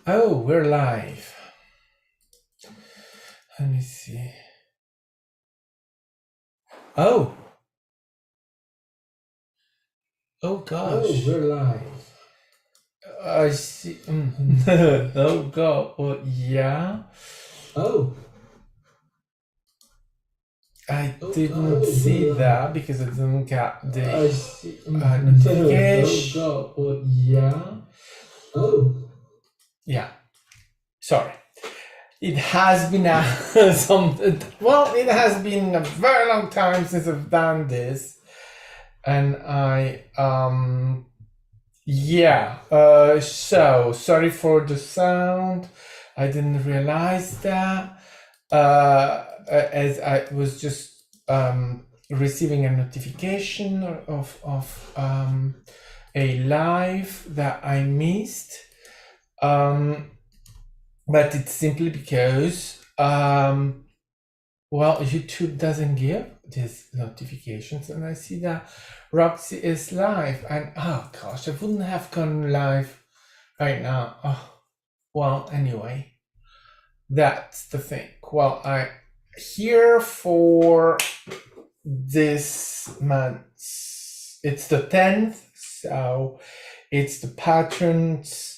Oh, we're live. Let me see. Oh, oh gosh. We're live. I see. Oh god. Oh, yeah. Oh, I oh didn't God. see We're that live. because I didn't get I the see. notification. Oh God. Yeah. Oh, Yeah. Sorry. It has been it has been a very long time since I've done this, and yeah. So sorry for the sound. I didn't realize that. As I was just receiving a notification of a live that I missed. But it's simply because YouTube doesn't give these notifications, and I see that Roxy is live, and oh gosh, I wouldn't have gone live right now. Oh, well, anyway, that's the thing. Well, I here for this month. It's the 10th, so it's the Patron's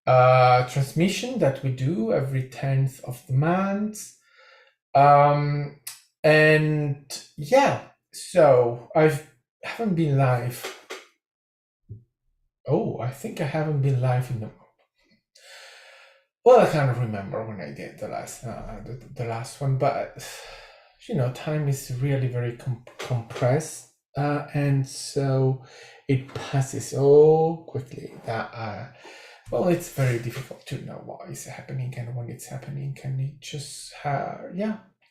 transmission that we do every 10th of the month. And yeah, so I haven't been live. Oh, I think I haven't been live in the. Well, I can't remember when I did the last one, but time is really very compressed, and so it passes so quickly that well, it's very difficult to know what is happening and when it's happening, and it just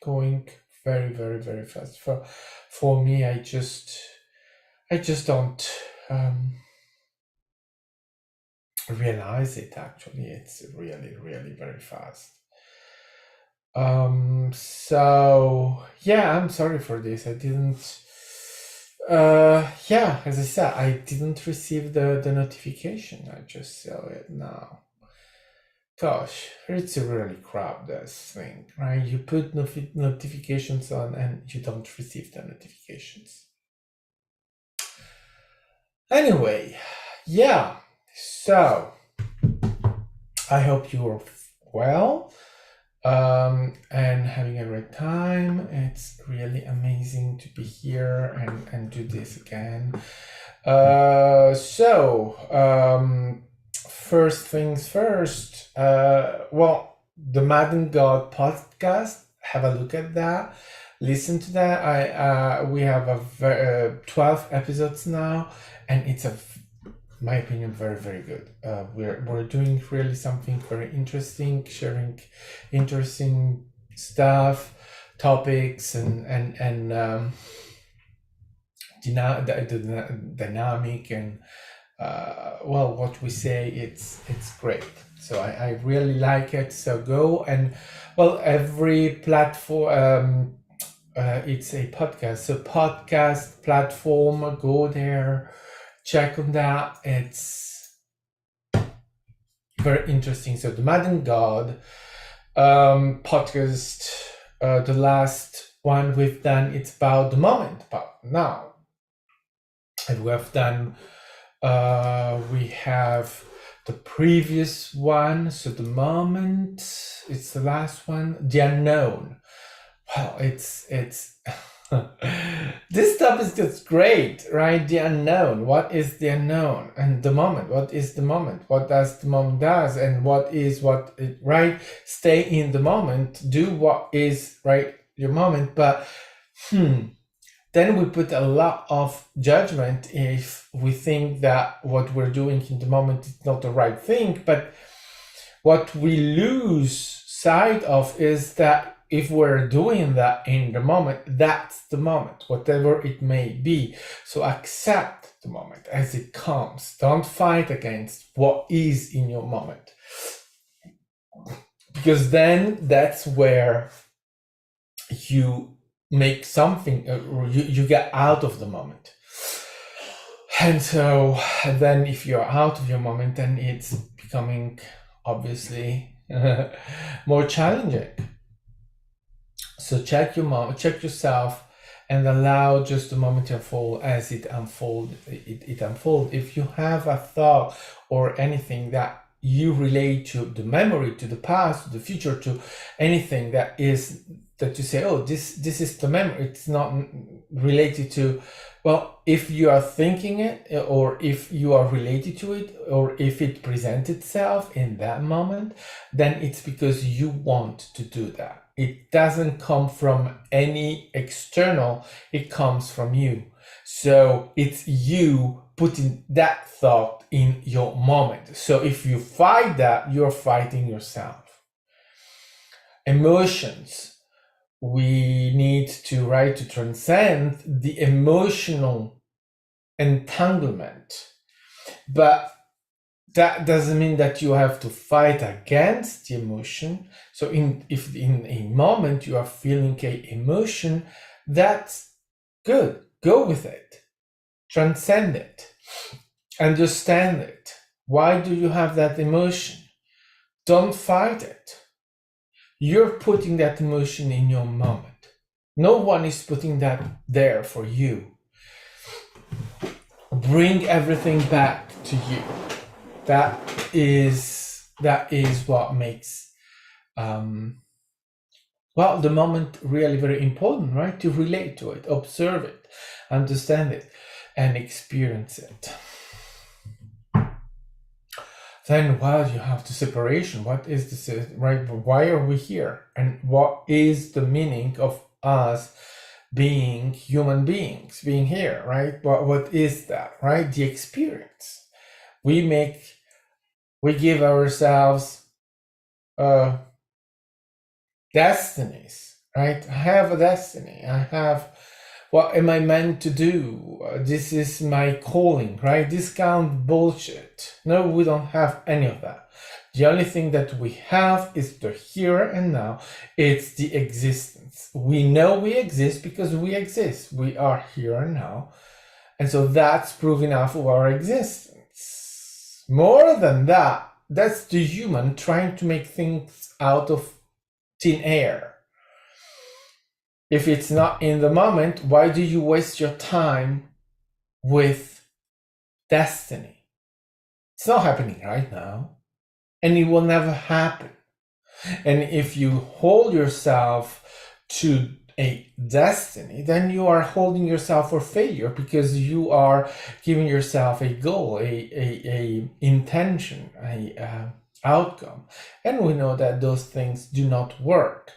going very, very, very fast. For me, I just don't realize it. Actually, it's really, really very fast. So yeah, I'm sorry for this. I didn't. Yeah, as I said, I didn't receive the notification. I just saw it now. Gosh, it's a really crap, this thing, right? You put notifications on and you don't receive the notifications. Anyway, yeah, so I hope you're well and having a great time. It's really amazing to be here and do this again. First things first, the Madden God podcast, have a look at that. Listen to that. We have 12 episodes now, and it's my opinion, very, very good. We're doing really something very interesting, sharing interesting stuff, topics, and the dynamic and what we say. It's great. So I really like it. So go and every platform. It's a podcast. So podcast platform. Go there. Check on that. It's very interesting. So the Madden God podcast, the last one we've done, it's about the moment, about now. And we have done, we have the previous one, so the moment, it's the last one, the unknown. Well, it's this stuff is just great, right? The unknown. What is the unknown? And the moment. What is the moment? What does the moment does? And what is what it, right? Stay in the moment. Do what is right your moment. But then we put a lot of judgment if we think that what we're doing in the moment is not the right thing. But what we lose sight of is that if we're doing that in the moment, that's the moment, whatever it may be. So accept the moment as it comes. Don't fight against what is in your moment. Because then that's where you make something, you get out of the moment. And so then if you're out of your moment, then it's becoming obviously more challenging. So check yourself, and allow just the moment to unfold as it unfolds. If you have a thought or anything that you relate to the memory, to the past, to the future, to anything that you say, oh, this is the memory, it's not related to, well, if you are thinking it, or if you are related to it, or if it presents itself in that moment, then it's because you want to do that. It doesn't come from any external, it comes from you. So it's you putting that thought in your moment. So if you fight that, you're fighting yourself. Emotions. We need to transcend the emotional entanglement. But that doesn't mean that you have to fight against the emotion. So if in a moment you are feeling an emotion, that's good. Go with it. Transcend it. Understand it. Why do you have that emotion? Don't fight it. You're putting that emotion in your moment. No one is putting that there for you. Bring everything back to you. That is what makes the moment really very important, right? To relate to it, observe it, understand it, and experience it. Then, you have the separation. What is this, right? Why are we here? And what is the meaning of us being human beings, being here, right? What is that, right? The experience. We give ourselves destinies, right? I have a destiny. I have, what am I meant to do? This is my calling, right? Discount bullshit. No, we don't have any of that. The only thing that we have is the here and now. It's the existence. We know we exist because we exist. We are here and now. And so that's proof enough of our existence. More than that, that's the human trying to make things out of thin air. If it's not in the moment, why do you waste your time with destiny? It's not happening right now, and it will never happen. And if you hold yourself to a destiny, then you are holding yourself for failure, because you are giving yourself a goal, a intention, a outcome. And we know that those things do not work,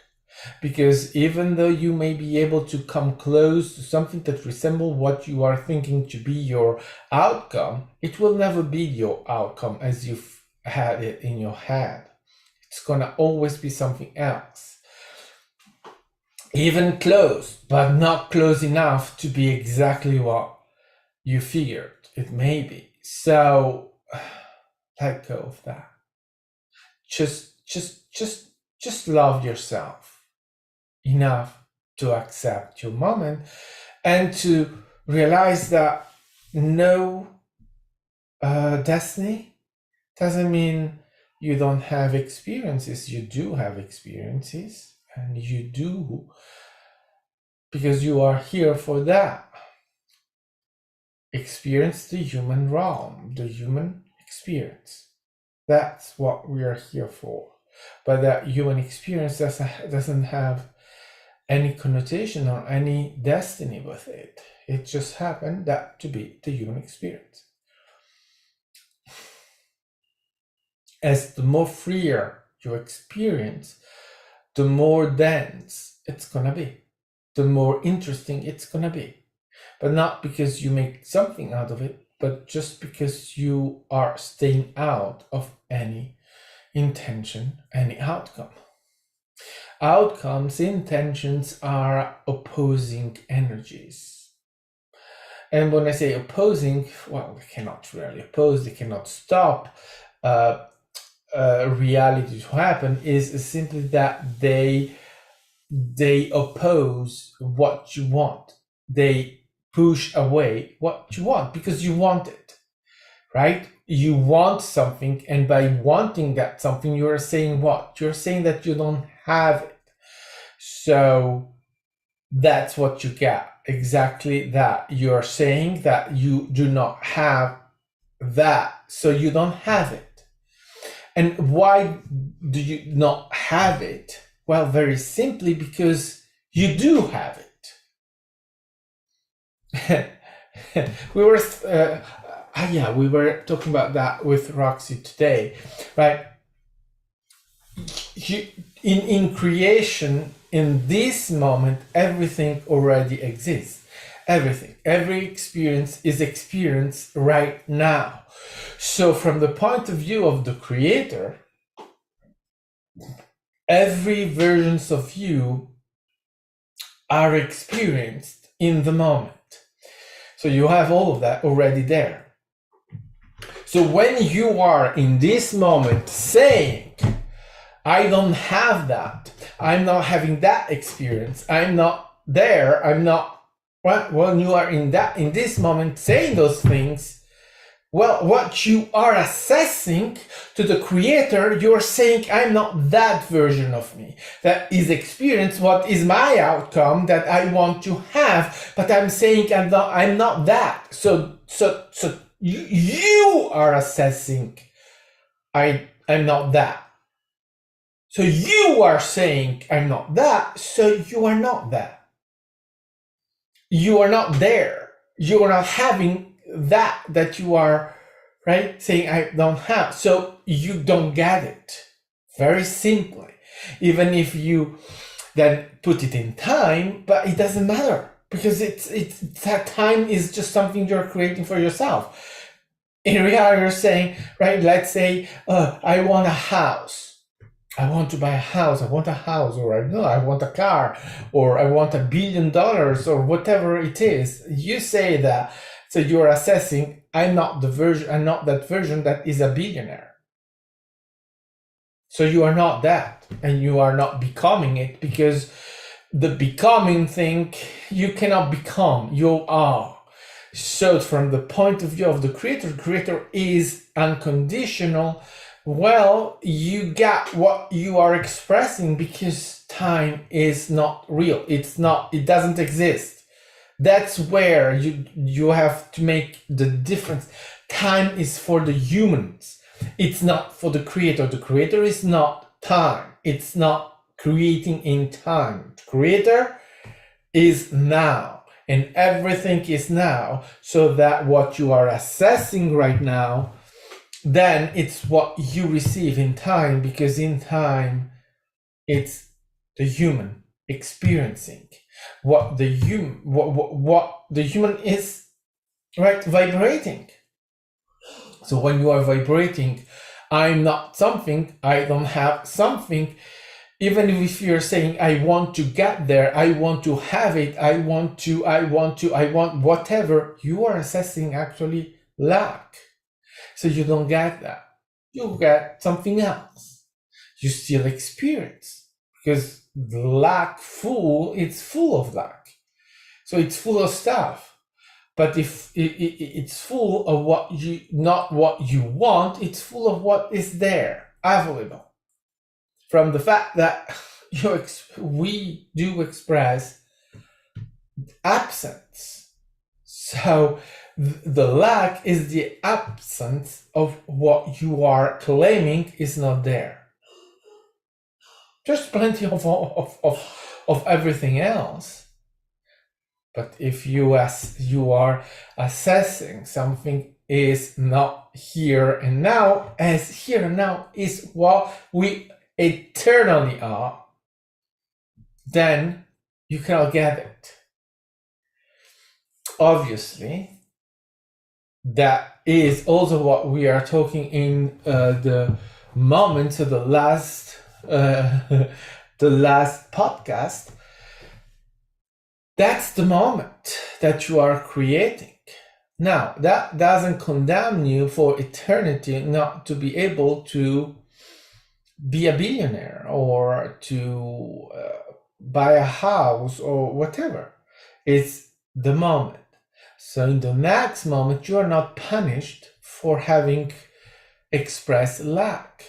because even though you may be able to come close to something that resembles what you are thinking to be your outcome, it will never be your outcome as you've had it in your head. It's gonna always be something else. Even close, but not close enough to be exactly what you figured it may be. So let go of that. Just love yourself enough to accept your moment, and to realize that no destiny doesn't mean you don't have experiences. You do have experiences, and you do, because you are here for that. Experience the human realm, the human experience. That's what we are here for. But that human experience doesn't have any connotation or any destiny with it. It just happened that to be the human experience. As the more freer you experience, the more dense it's gonna be, the more interesting it's gonna be. But not because you make something out of it, but just because you are staying out of any intention, any outcome. Outcomes, intentions are opposing energies. And when I say opposing, well, they cannot really oppose, they cannot stop reality to happen. Is simply that they oppose what you want. They push away what you want because you want it. right? You want something, and by wanting that something, you're saying what? You're saying that you don't have it. So that's what you get. Exactly that. You're saying that you do not have that, so you don't have it. And why do you not have it? Well, very simply because you do have it. we were talking about that with Roxy today, right? In creation, in this moment, everything already exists. Everything, every experience is experienced right now. So from the point of view of the creator, every versions of you are experienced in the moment. So you have all of that already there. So when you are in this moment saying, I don't have that, I'm not having that experience, I'm not there, I'm not, well, when you are in this moment saying those things, well, what you are assessing to the creator, you're saying, I'm not that version of me that is experienced, what is my outcome that I want to have, but I'm saying I'm not that. So you are assessing, I'm not that. So you are saying, I'm not that, so you are not that. You are not there. You are not having that you are, right, saying I don't have. So you don't get it. Very simply. Even if you then put it in time, but it doesn't matter, because it's that time is just something you're creating for yourself. In reality, you're saying, right, let's say, I want a house. I want to buy a house, or I want a car, or I want $1 billion, or whatever it is. You say that, so you're assessing, I'm not that version that is a billionaire. So you are not that, and you are not becoming it, because the becoming thing, you cannot become, you are. So from the point of view of the creator is unconditional. Well, you get what you are expressing, because time is not real. It doesn't exist. That's where you have to make the difference. Time is for the humans. It's not for the creator. The creator is not time. It's not creating in time. The creator is now, and everything is now, so that what you are assessing right now, then it's what you receive in time, because in time it's the human experiencing what the human is, right, vibrating. So when you are vibrating, I'm not something, I don't have something, even if you're saying, I want to get there, I want to have it, I want whatever, you are assessing actually lack. So you don't get that. You get something else. You still experience, because the it's full of lack. So it's full of stuff. But if it's full of not what you want, it's full of what is there, available. From the fact that we do express absence. So the lack is the absence of what you are claiming is not there. There's plenty of everything else. But if you are assessing something is not here and now, as here and now is what we eternally are, then you cannot get it. Obviously, that is also what we are talking in the moments of the last podcast. That's the moment that you are creating. Now, that doesn't condemn you for eternity not to be able to be a billionaire or to buy a house or whatever. It's the moment. So in the next moment, you are not punished for having expressed lack.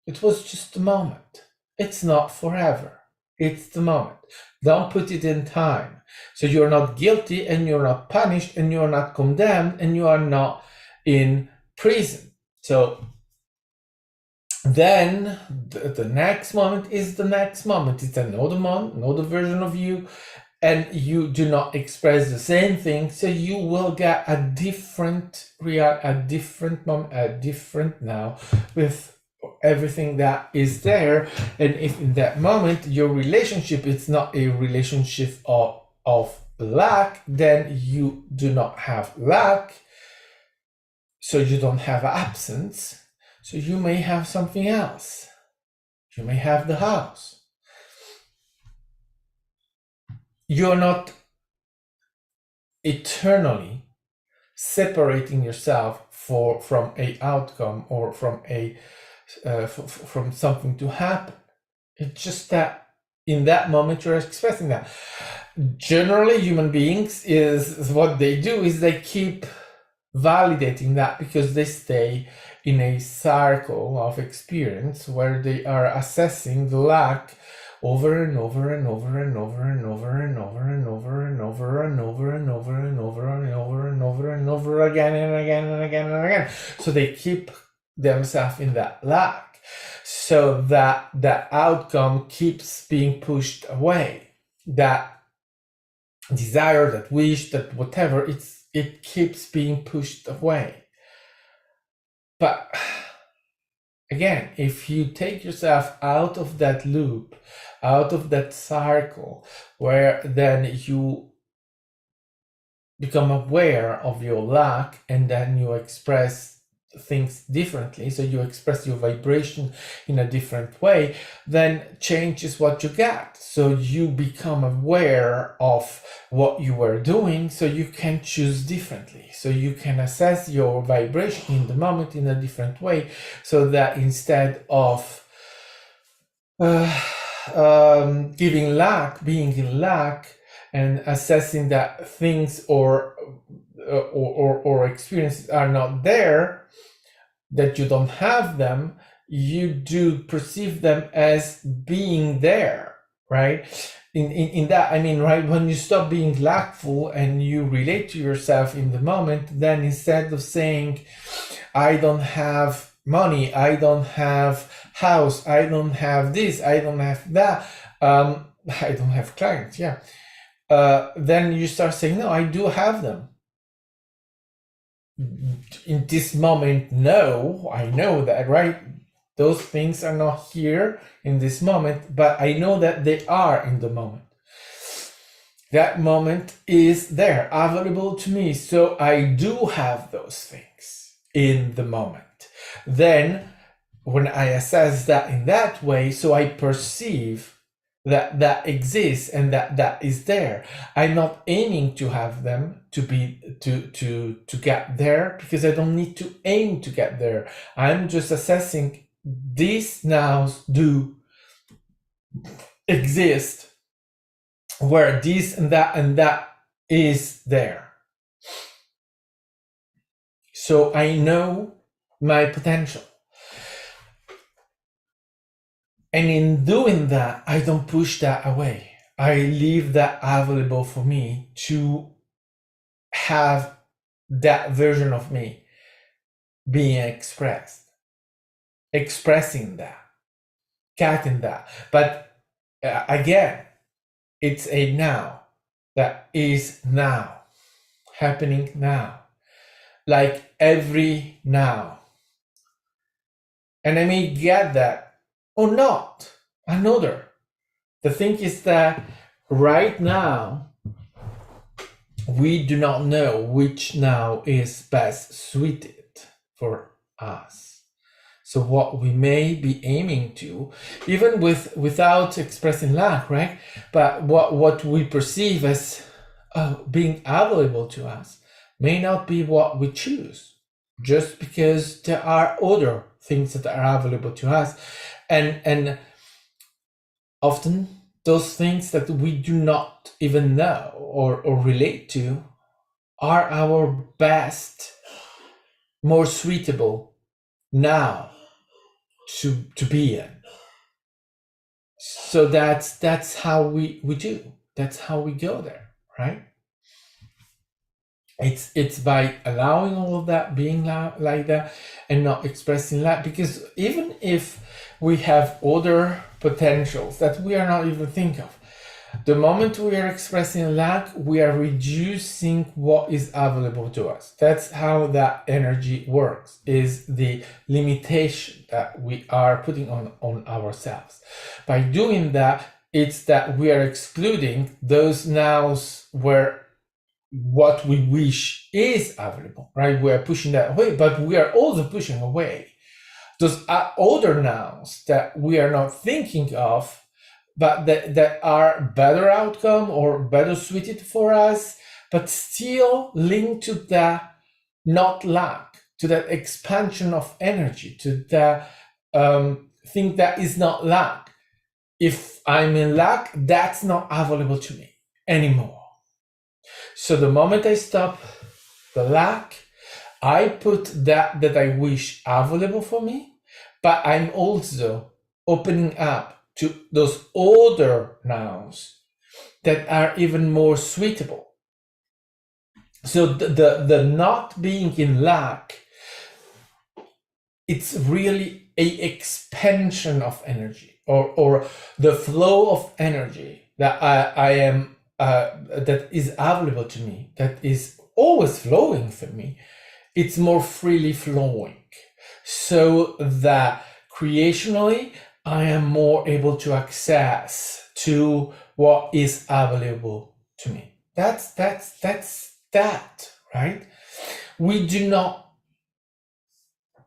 It was just a moment. It's not forever. It's the moment. Don't put it in time. So you're not guilty and you're not punished and you're not condemned and you are not in prison. So then the next moment is the next moment. It's another moment, another version of you, and you do not express the same thing. So you will get a different a different moment, a different now with everything that is there. And if in that moment your relationship is not a relationship of lack, then you do not have lack, so you don't have absence, so you may have something else. You may have the house. You're not eternally separating yourself from a outcome or from a from something to happen. It's just that in that moment you're expressing that. Generally, human beings is what they do is they keep validating that because they stay in a circle of experience where they are assessing the lack over and over and over and over and over and over and over and over and over and over and over and over and over and over again and again and again and again. So they keep themselves in that lack, so that the outcome keeps being pushed away. That desire, that wish, that whatever, it keeps being pushed away. But again, if you take yourself out of that loop, out of that circle, where then you become aware of your lack and then you express things differently, so you express your vibration in a different way, then change is what you get. So you become aware of what you were doing, so you can choose differently. So you can assess your vibration in the moment in a different way, so that instead of being in lack and assessing that things or experiences are not there, that you don't have them, you do perceive them as being there, right? In that, I mean, right, when you stop being lackful and you relate to yourself in the moment, then instead of saying, I don't have money, I don't have house, I don't have this, I don't have that, I don't have clients, then you start saying, no, I do have them. In this moment, no, I know that, right? Those things are not here in this moment, but I know that they are in the moment. That moment is there, available to me, so I do have those things in the moment. Then, when I assess that in that way, so I perceive that exists and that is there. I'm not aiming to have them to get there, because I don't need to aim to get there. I'm just assessing these nows do exist, where this and that is there. So I know my potential. And in doing that, I don't push that away. I leave that available for me to have that version of me being expressing that, getting that. But again, it's a now that is now, happening now, like every now. And I may get that or not, another. The thing is that right now, we do not know which now is best suited for us. So what we may be aiming to, even without expressing lack, right? But what we perceive as being available to us may not be what we choose, just because there are other things that are available to us. And often those things that we do not even know or relate to are our best more suitable now to be in. So that's how we do. That's how we go there, right? It's by allowing all of that, being like that, and not expressing that. Because even if we have other potentials that we are not even thinking of, the moment we are expressing lack, we are reducing what is available to us. That's how that energy works, is the limitation that we are putting on ourselves. By doing that, it's that we are excluding those nows where what we wish is available, right? We are pushing that away, but we are also pushing away those other nows that we are not thinking of, but that are better outcome or better suited for us, but still linked to that not lack, to that expansion of energy, to the thing that is not lack. If I'm in lack, that's not available to me anymore. So the moment I stop the lack, I put that I wish available for me, but I'm also opening up to those other nows that are even more suitable. So the not being in lack, it's really a expansion of energy, or the flow of energy that I am that is available to me, that is always flowing for me. It's more freely flowing, so that creationally I am more able to access to what is available to me. That's that, right? We do not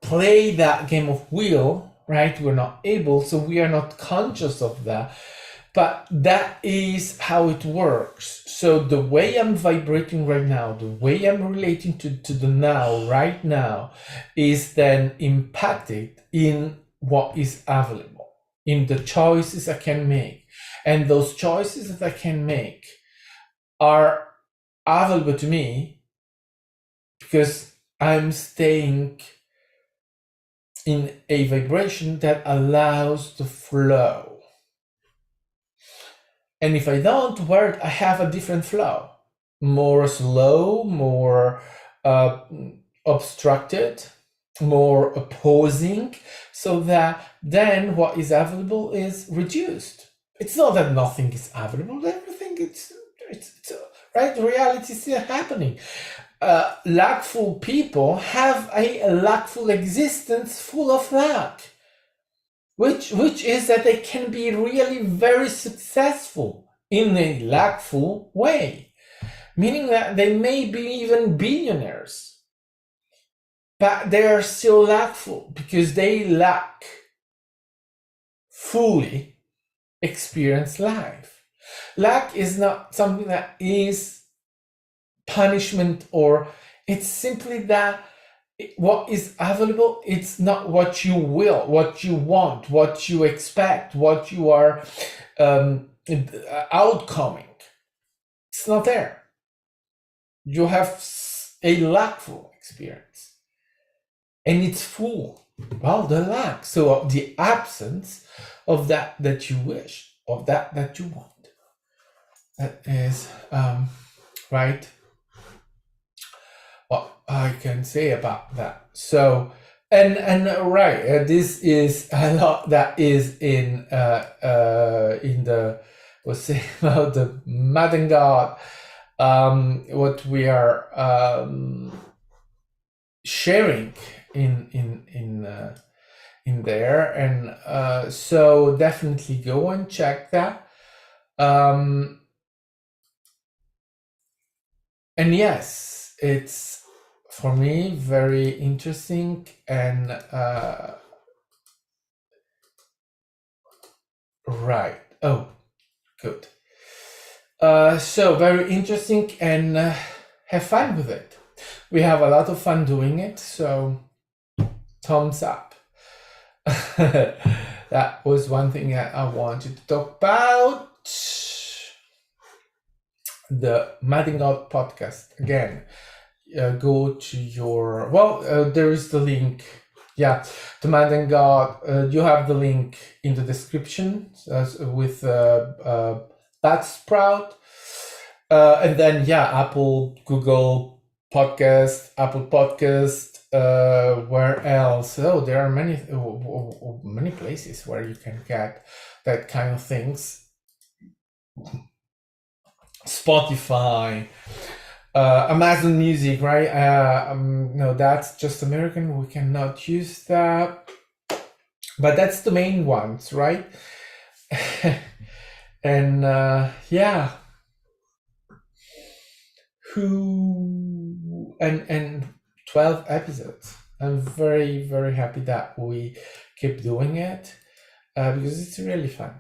play that game of wheel, right? We're not able, so we are not conscious of that. But that is how it works. So the way I'm vibrating right now, the way I'm relating to the now, right now, is then impacted in what is available, in the choices I can make. And those choices that I can make are available to me because I'm staying in a vibration that allows the flow. And if I don't, where I have a different flow, more slow, more obstructed, more opposing, so that then what is available is reduced. It's not that nothing is available; everything it's right. Reality is still happening. Lackful people have a lackful existence full of lack. Which is that they can be really very successful in a lackful way, meaning that they may be even billionaires, but they are still lackful because they lack fully experienced life. Lack is not something that is punishment, or it's simply that what is available, it's not what you will, what you want, what you expect, what you are outcoming. It's not there. You have a lackful experience, and it's full. Well, the lack, so the absence of that you wish, of that you want. That is right. What I can say about that. So, and right, this is a lot that is in the, we'll say about the Madden God, what we are sharing in there, and so definitely go and check that. And yes, it's for me very interesting, and right. Oh, good. So very interesting, and have fun with it. We have a lot of fun doing it, so thumbs up. That was one thing that I wanted to talk about. The Madding Out podcast again. go to your, there is the link. Yeah, to Man and God. You have the link in the description with Buzzsprout. And then, Apple, Google Podcast, Apple Podcast, where else? Oh, there are many places where you can get that kind of things. Spotify, Amazon Music, right? No, that's just American. We cannot use that. But that's the main ones, right? And and 12 episodes. I'm very, very happy that we keep doing it because it's really fun.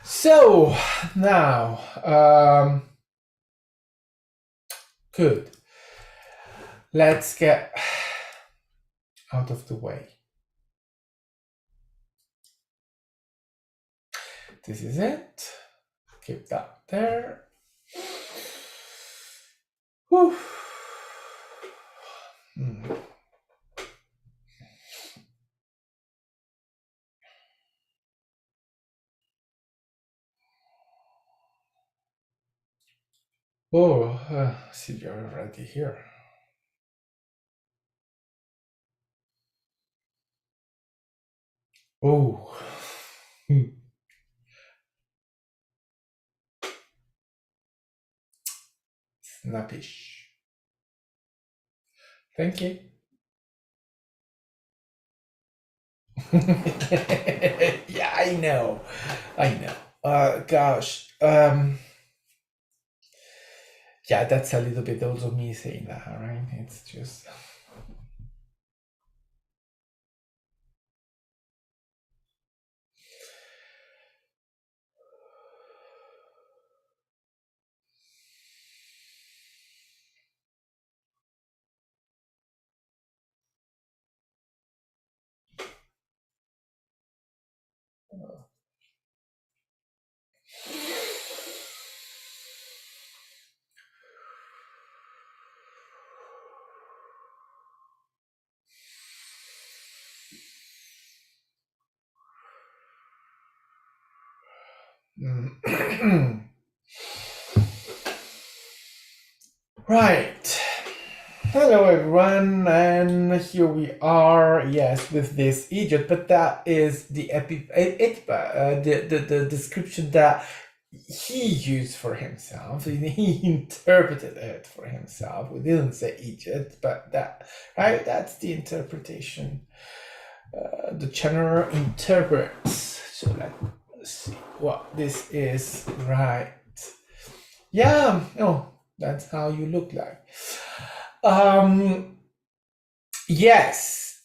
So now, good. Let's get out of the way. This is it. Keep that there. Whew. Oh, see, you're already here. Oh. Snappish. Thank you. Yeah, I know. Gosh. Yeah, that's a little bit also me saying that, right? It's just. Right. Hello everyone, and here we are, yes, with this Egypt, but that is the the description that he used for himself. He interpreted it for himself. We didn't say Egypt, but that, right? That's the interpretation. The channel interprets. So let's see what this is, right? Yeah, no, that's how you look like. Yes,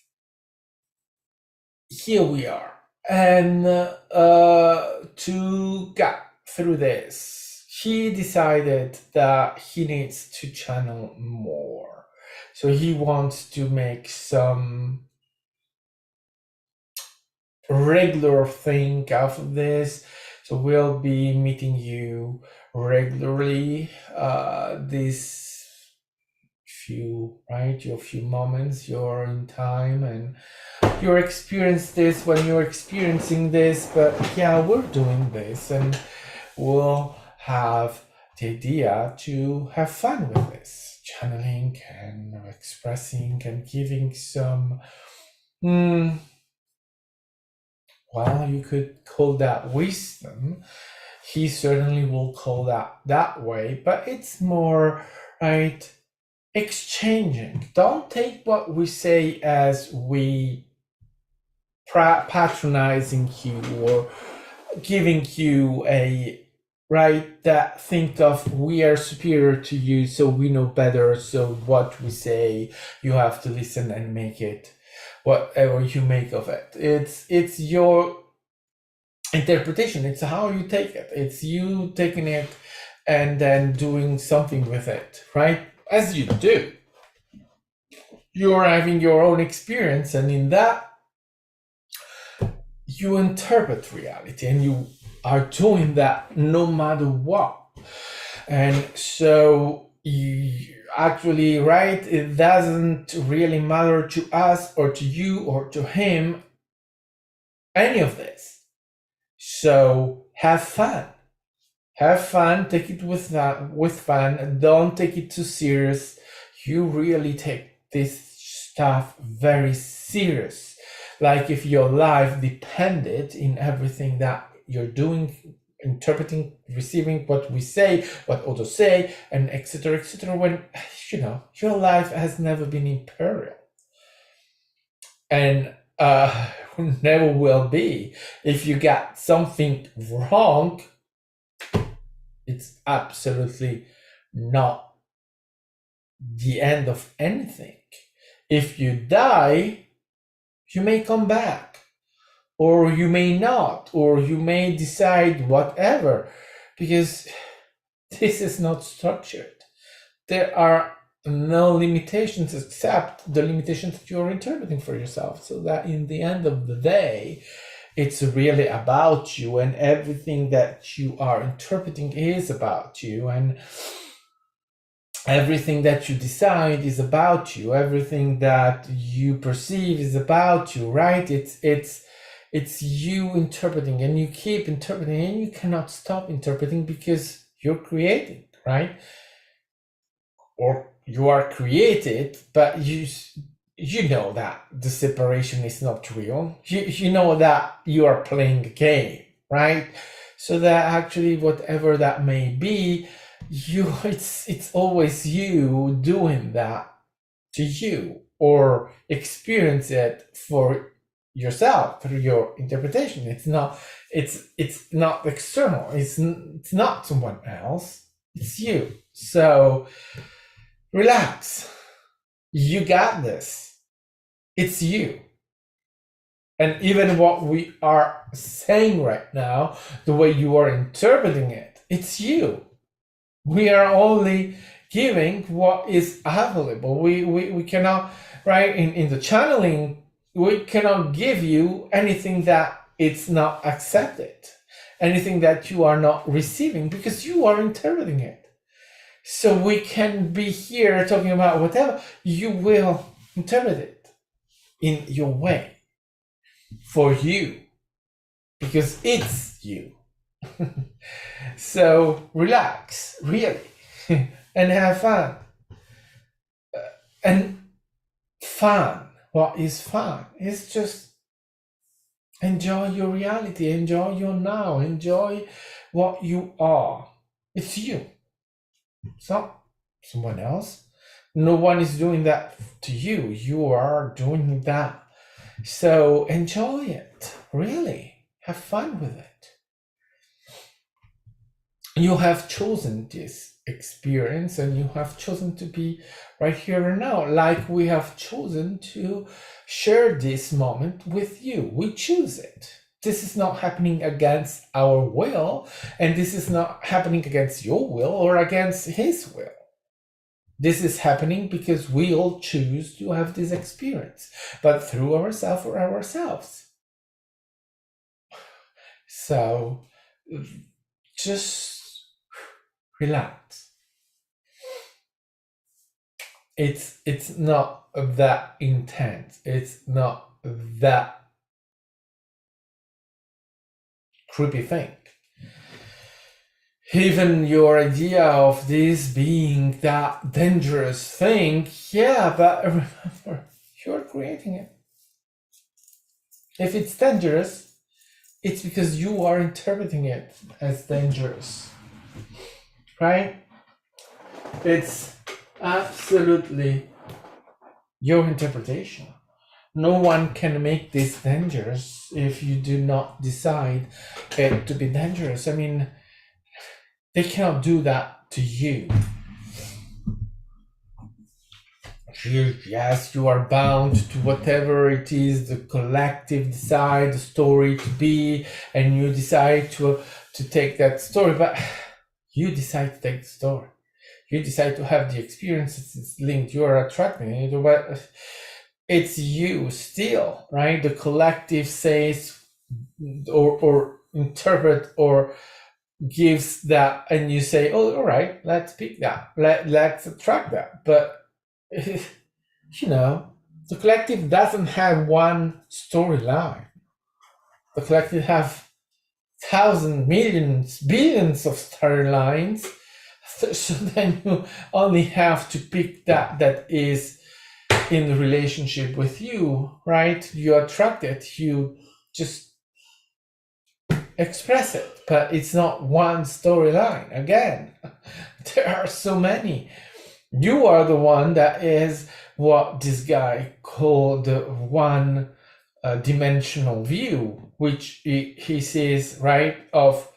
here we are. And to get through this, he decided that he needs to channel more. So he wants to make some regular thing out of this. So we'll be meeting you regularly this your few moments you're in time, and you experience this when you're experiencing this. But yeah, we're doing this, and we'll have the idea to have fun with this channeling and expressing and giving some you could call that wisdom. He certainly will call that way, but it's more, right, exchanging. Don't take what we say as we patronizing you or giving you a right that think of we are superior to you, so we know better, so what we say you have to listen and make it whatever you make of it. It's your interpretation. It's how you take it. It's you taking it and then doing something with it, right? As you do. You're having your own experience, and in that you interpret reality, and you are doing that no matter what. And so actually, right, it doesn't really matter to us or to you or to him, any of this. So have fun. Have fun, take it with fun, don't take it too serious. You really take this stuff very serious. Like if your life depended in everything that you're doing, interpreting, receiving what we say, what others say, and etc., when your life has never been imperial. And never will be. If you got something wrong, it's absolutely not the end of anything. If you die, you may come back, or you may not, or you may decide whatever, because this is not structured. There are no limitations except the limitations that you're interpreting for yourself, so that in the end of the day, it's really about you, and everything that you are interpreting is about you, and everything that you decide is about you, everything that you perceive is about you, right? It's you interpreting, and you keep interpreting, and you cannot stop interpreting because you're creating, right? Or you are created, but you know that the separation is not real. You know that you are playing a game, right? So that actually, whatever that may be, it's always you doing that to you, or experience it for yourself through your interpretation. It's not external. It's not someone else. It's you. So relax. You got this. It's you. And even what we are saying right now, the way you are interpreting it, it's you. We are only giving what is available. We cannot, right, in the channeling, we cannot give you anything that it's not accepted, anything that you are not receiving, because you are interpreting it. So we can be here talking about whatever, you will interpret it in your way, for you, because it's you. So relax, really, and have fun. And fun, what is fun? It's just enjoy your reality, enjoy your now, enjoy what you are. It's you. It's not someone else. No one is doing that to you. You are doing that. So enjoy it, really. Have fun with it. You have chosen this experience, and you have chosen to be right here and now, like we have chosen to share this moment with you. We choose it. This is not happening against our will, and this is not happening against your will or against his will. This is happening because we all choose to have this experience, but through ourselves or ourselves. So just relax. It's not that intense. It's not that creepy thing. Even your idea of this being that dangerous thing, yeah, but remember, you're creating it. If it's dangerous, it's because you are interpreting it as dangerous, right? It's absolutely your interpretation. No one can make this dangerous if you do not decide it to be dangerous. I mean, they cannot do that to you. Yes, you are bound to whatever it is the collective decide the story to be, and you decide to take that story, but you decide to take the story. You decide to have the experience. It's linked. You are attracting it, but it's you still, right? The collective says or interpret or gives that, and you say, oh, all right, let's pick that, let's attract that. But you know, the collective doesn't have one storyline. The collective have thousands, millions, billions of storylines. So then you only have to pick that is in relationship with you, right? You attract it, you just express it, but it's not one storyline. Again, there are so many. You are the one that is what this guy called the one dimensional view, which he says, right, of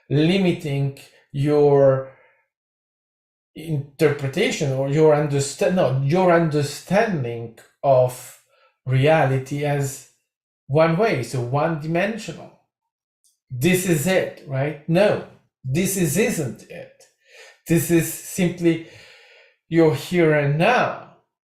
limiting your interpretation or your understanding of reality as one way, so one dimensional. This is it, right? No, this isn't it. This is simply your here and now.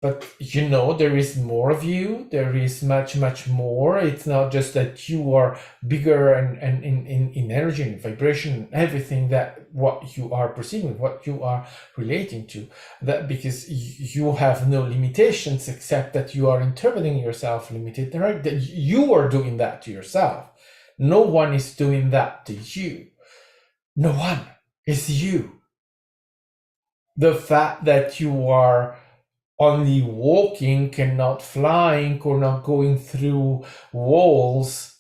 But you know, there is more of you. There is much, much more. It's not just that you are bigger and in energy and vibration, everything that what you are perceiving, what you are relating to, that because you have no limitations except that you are interpreting yourself limited, right? That you are doing that to yourself. No one is doing that to you. No one. It's you. The fact that you are only walking and not flying or not going through walls,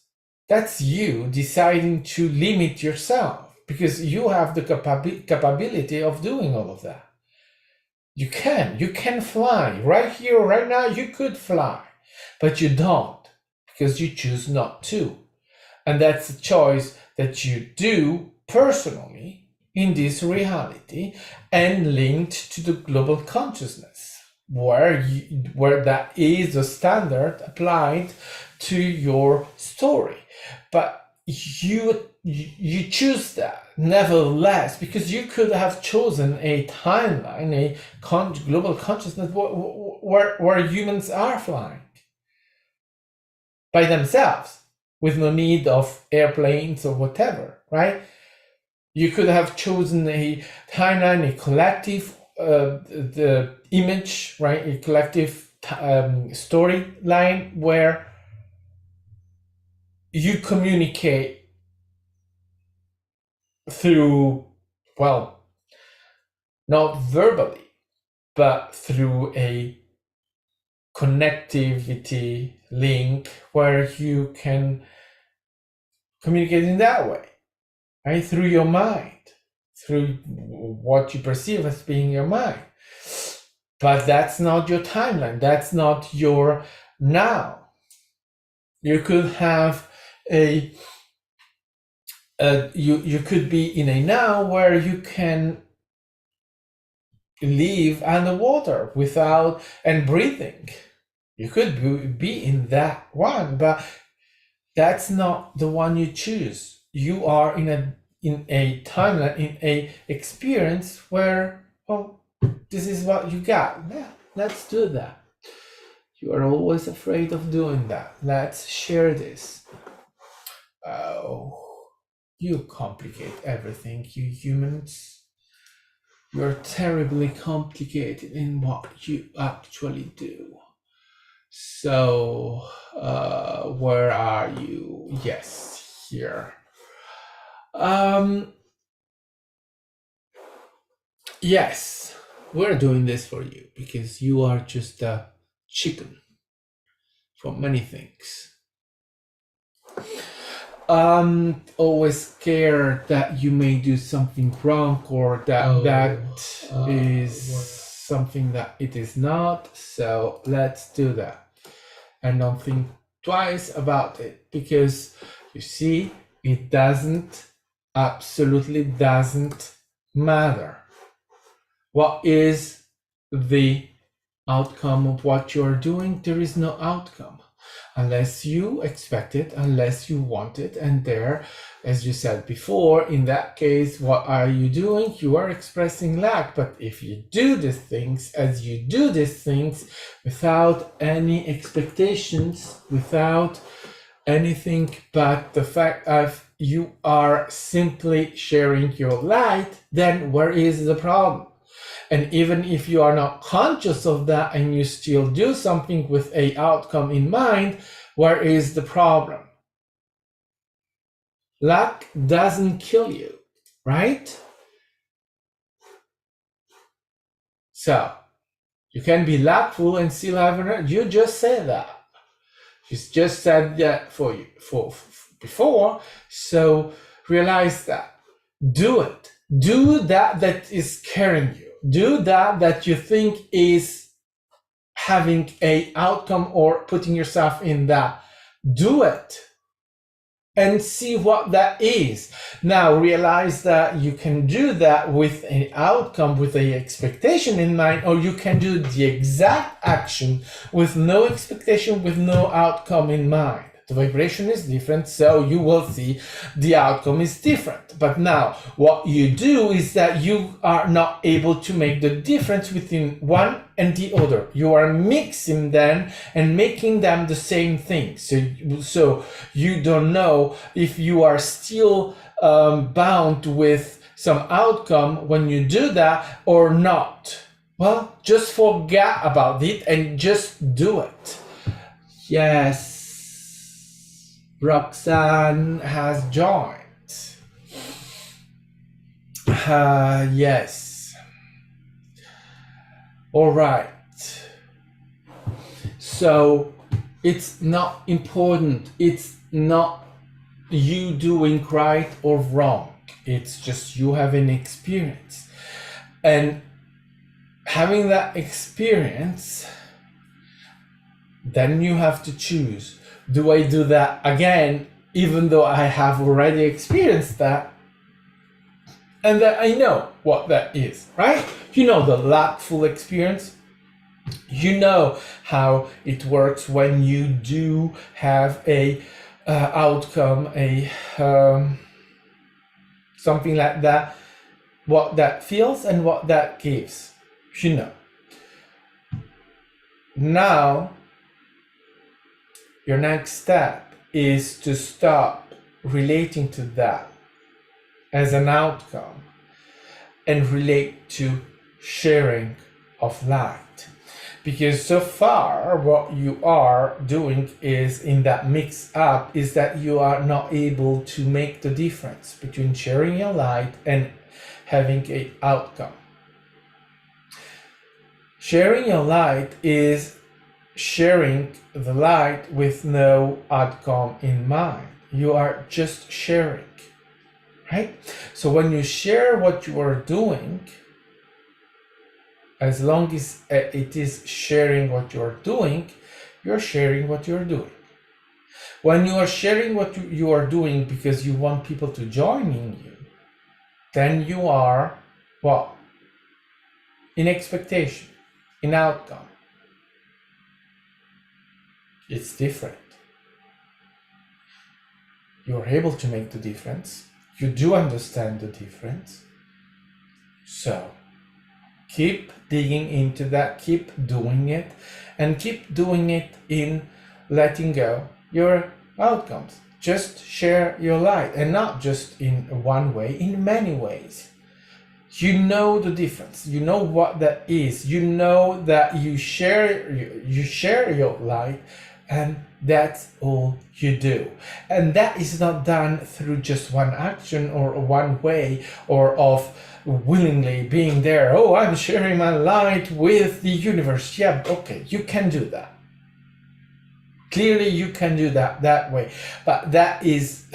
that's you deciding to limit yourself because you have the capability of doing all of that. You can fly right here, right now. You could fly, but you don't because you choose not to. And that's a choice that you do personally in this reality and linked to the global consciousness, where that is the standard applied to your story. But you choose that nevertheless, because you could have chosen a timeline, a global consciousness where humans are flying by themselves with no need of airplanes or whatever, right? You could have chosen a timeline, a collective the image, right? A collective storyline where you communicate through, well, not verbally, but through a connectivity link where you can communicate in that way, right? Through your mind, through what you perceive as being your mind. But that's not your timeline. That's not your now. You could have you could be in a now where you can live underwater without and breathing. You could be in that one, but that's not the one you choose. You are in a timeline, in a experience where, oh, this is what you got. Yeah, let's do that. You are always afraid of doing that. Let's share this. Oh, you complicate everything, you humans. You're terribly complicated in what you actually do. So, where are you? Yes, here. Yes, we're doing this for you because you are just a chicken for many things. Always scared that you may do something wrong or that is something that it is not. So let's do that. And don't think twice about it, because you see, it absolutely doesn't matter. What is the outcome of what you're doing? There is no outcome unless you expect it, unless you want it. And there, as you said before, in that case, what are you doing? You are expressing lack. But if you do these things, as you do these things without any expectations, without anything but the fact of you are simply sharing your light, then where is the problem? And even if you are not conscious of that and you still do something with a outcome in mind, where is the problem? Luck doesn't kill you, right? So you can be luckful and still have an. You just said that. You just said that for before. So realize that. Do it. Do that is carrying you. Do that you think is having a outcome or putting yourself in that. Do it and see what that is. Now realize that you can do that with an outcome, with an expectation in mind, or you can do the exact action with no expectation, with no outcome in mind. The vibration is different, so you will see the outcome is different. But now what you do is that you are not able to make the difference between one and the other. You are mixing them and making them the same thing. So you don't know if you are still bound with some outcome when you do that or not. Well, just forget about it and just do it. Yes. Roxanne has joined. Yes. All right. So it's not important. It's not you doing right or wrong. It's just you having experience. And having that experience, then you have to choose. Do I do that again, even though I have already experienced that? And that I know what that is, right? You know the luckful experience. You know how it works when you do have a outcome, a something like that, what that feels and what that gives. You know. Now, your next step is to stop relating to that as an outcome and relate to sharing of light. Because so far what you are doing is in that mix up is that you are not able to make the difference between sharing your light and having an outcome. Sharing your light is sharing the light with no outcome in mind. You are just sharing, right? So when you share what you are doing, as long as it is sharing what you're doing, you're sharing what you're doing. When you are sharing what you are doing because you want people to join in you, then you are, well, in expectation, in outcome. It's different. You're able to make the difference. You do understand the difference. So keep digging into that, keep doing it, and keep doing it in letting go your outcomes. Just share your light, and not just in one way, in many ways. You know the difference. You know what that is. You know that you share your light, and that's all you do. And that is not done through just one action or one way, or of willingly being there. Oh, I'm sharing my light with the universe. Yeah, okay, you can do that. Clearly you can do that way. But that is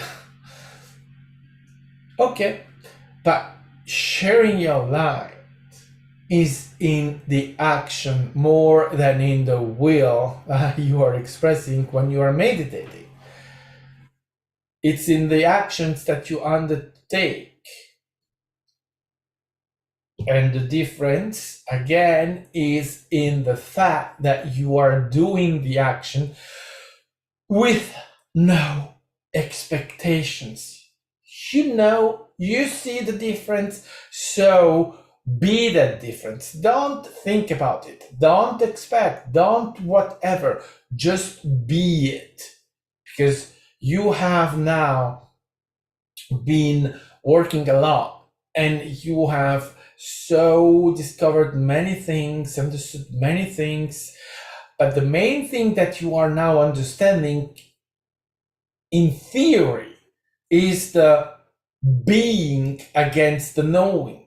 okay. But sharing your light is in the action more than in the will you are expressing when you are meditating. It's in the actions that you undertake. And the difference, again, is in the fact that you are doing the action with no expectations. You know, you see the difference, so be that difference. Don't think about it. Don't expect. Don't whatever. Just be it. Because you have now been working a lot, and you have so discovered many things, understood many things, but the main thing that you are now understanding in theory is the being against the knowing,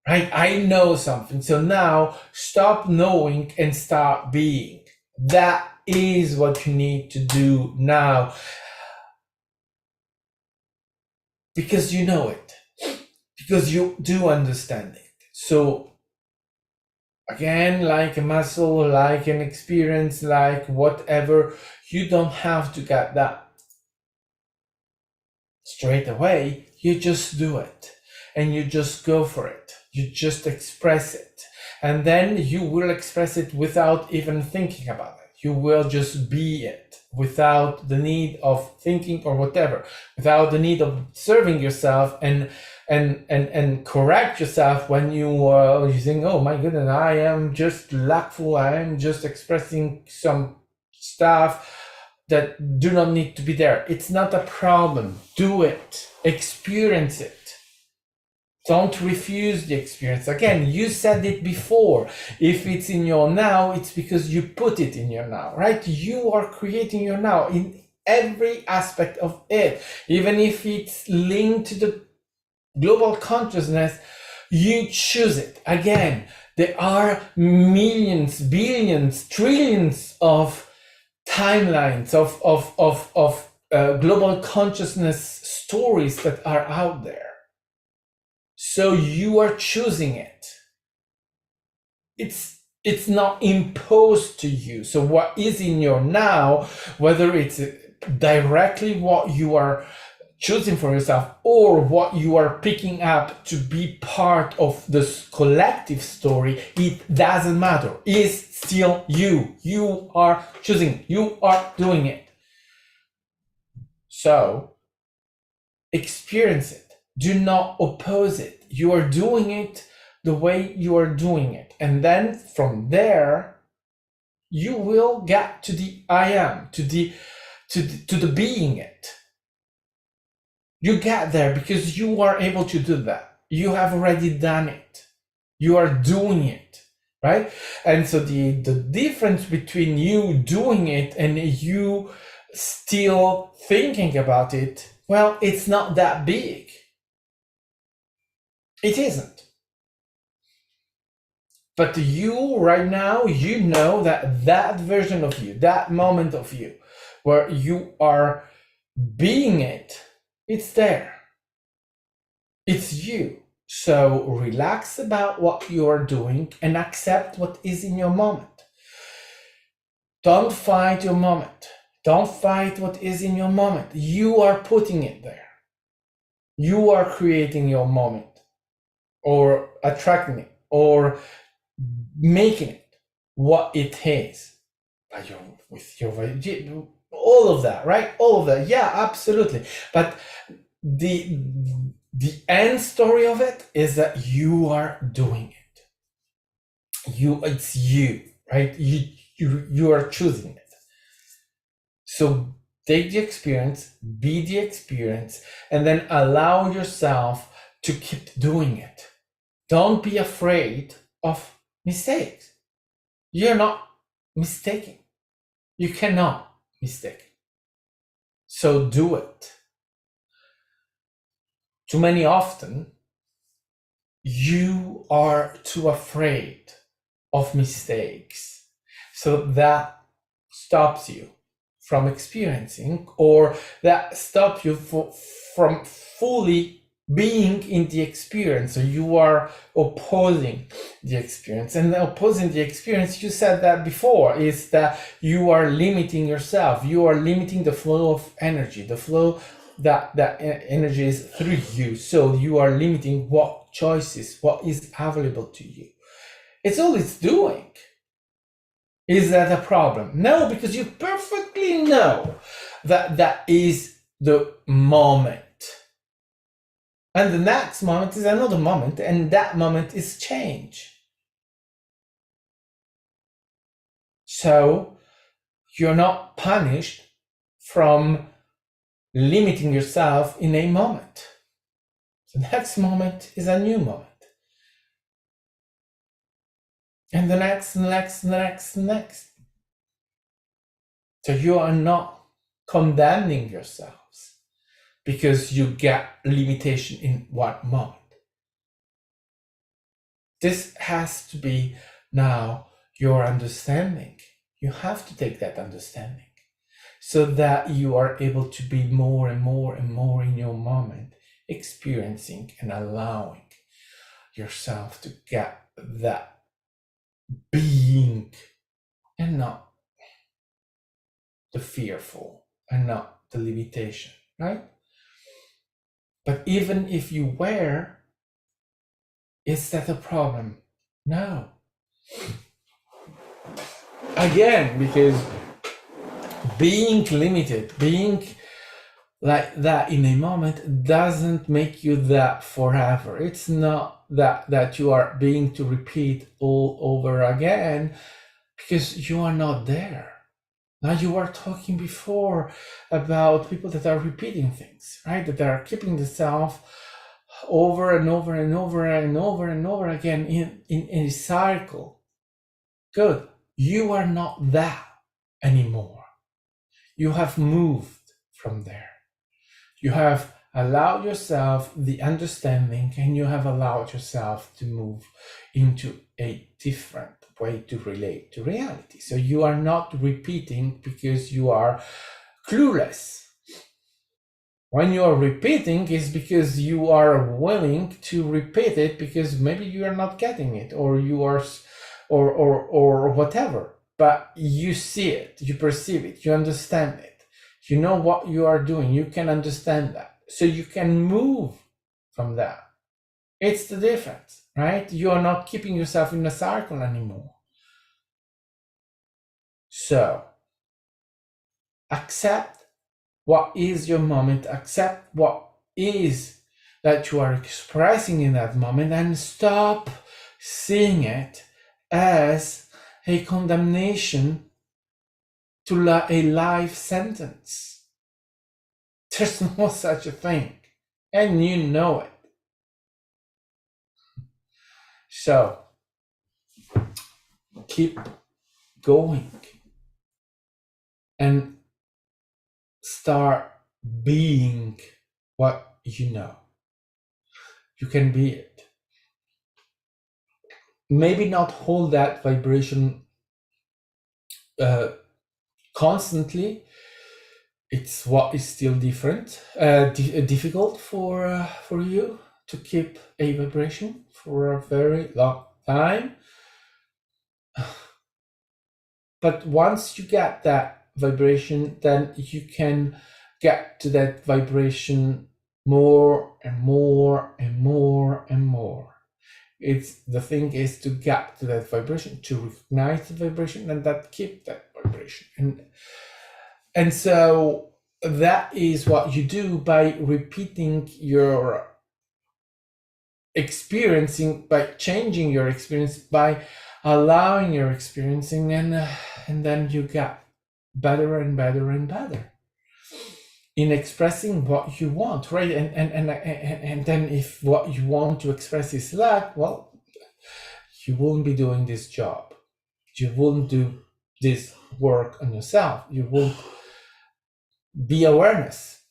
right? I know something, so now stop knowing and start being. That is what you need to do now, because you know it, because you do understand it. So again, like a muscle, like an experience, like whatever, you don't have to get that straight away. You just do it, and you just go for it. You just express it, and then you will express it without even thinking about it. You will just be it without the need of thinking or whatever, without the need of serving yourself and correct yourself when you think, oh my goodness, I am just lackful, I am just expressing some stuff that do not need to be there. It's not a problem. Do it. Experience it. Don't refuse the experience. Again, you said it before. If it's in your now, it's because you put it in your now, right? You are creating your now in every aspect of it. Even if it's linked to the global consciousness, you choose it. Again, there are millions, billions, trillions of timelines of global consciousness stories that are out there. So you are choosing it. It's not imposed to you. So what is in your now, whether it's directly what you are choosing for yourself or what you are picking up to be part of this collective story, it doesn't matter. It's still you. You are choosing. You are doing it. So experience it. Do not oppose it. You are doing it the way you are doing it. And then from there, you will get to the I am, to the being it. You get there because you are able to do that. You have already done it. You are doing it, right? And so the difference between you doing it and you still thinking about it, well, it's not that big. It isn't. But you right now, you know that version of you, that moment of you, where you are being it, it's there. It's you. So relax about what you are doing and accept what is in your moment. Don't fight your moment. Don't fight what is in your moment. You are putting it there. You are creating your moment, or attracting it, or making it what it is. With your all of that, right? All of that. Yeah, absolutely. But the end story of it is that you are doing it. It's you, right? You are choosing it. So take the experience, be the experience, and then allow yourself to keep doing it. Don't be afraid of mistakes. You're not mistaken. You cannot mistake. So do it. Too many often, you are too afraid of mistakes. So that stops you from experiencing, or that stops you from fully being in the experience. So you are opposing the experience, and opposing the experience, you said that before, is that you are limiting yourself. You are limiting the flow of energy, the flow that energy is through you. So you are limiting what choices, what is available to you. It's all it's doing. Is that a problem? No, because you perfectly know that is the moment. And the next moment is another moment, and that moment is change. So you're not punished from limiting yourself in a moment. The next moment is a new moment. And the next, the next, the next, the next. So you are not condemning yourselves because you get limitation in one moment. This has to be now your understanding. You have to take that understanding so that you are able to be more and more and more in your moment, experiencing and allowing yourself to get that being and not the fearful and not the limitation, right? But even if you were, is that a problem? No. Again, because being limited, being like that in a moment doesn't make you that forever. It's not that you are being to repeat all over again, because you are not there. Now, you were talking before about people that are repeating things, right? That are keeping themselves over and over and over and over and over again in a cycle. Good. You are not that anymore. You have moved from there. You have allowed yourself the understanding, and you have allowed yourself to move into a different way to relate to reality. So you are not repeating because you are clueless. When you are repeating, is because you are willing to repeat it because maybe you are not getting it, or you are, or whatever. But you see it, you perceive it, you understand it. You know what you are doing. You can understand that. So you can move from that. It's the difference, right? You are not keeping yourself in a cycle anymore. So accept what is your moment. Accept what is that you are expressing in that moment, and stop seeing it as a condemnation to a life sentence. There's no such a thing, and you know it. So keep going and start being what you know. You can be it. Maybe not hold that vibration constantly. It's what is still different, difficult for you to keep a vibration for a very long time. But once you get that vibration, then you can get to that vibration more and more and more and more. It's the thing is to get to that vibration, to recognize the vibration, and that keep that vibration. And so that is what you do by repeating your experiencing, by changing your experience, by allowing your experiencing, and then you get better and better and better in expressing what you want, right? And then if what you want to express is lack, well, you won't be doing this job. You won't do this work on yourself. You won't be awareness.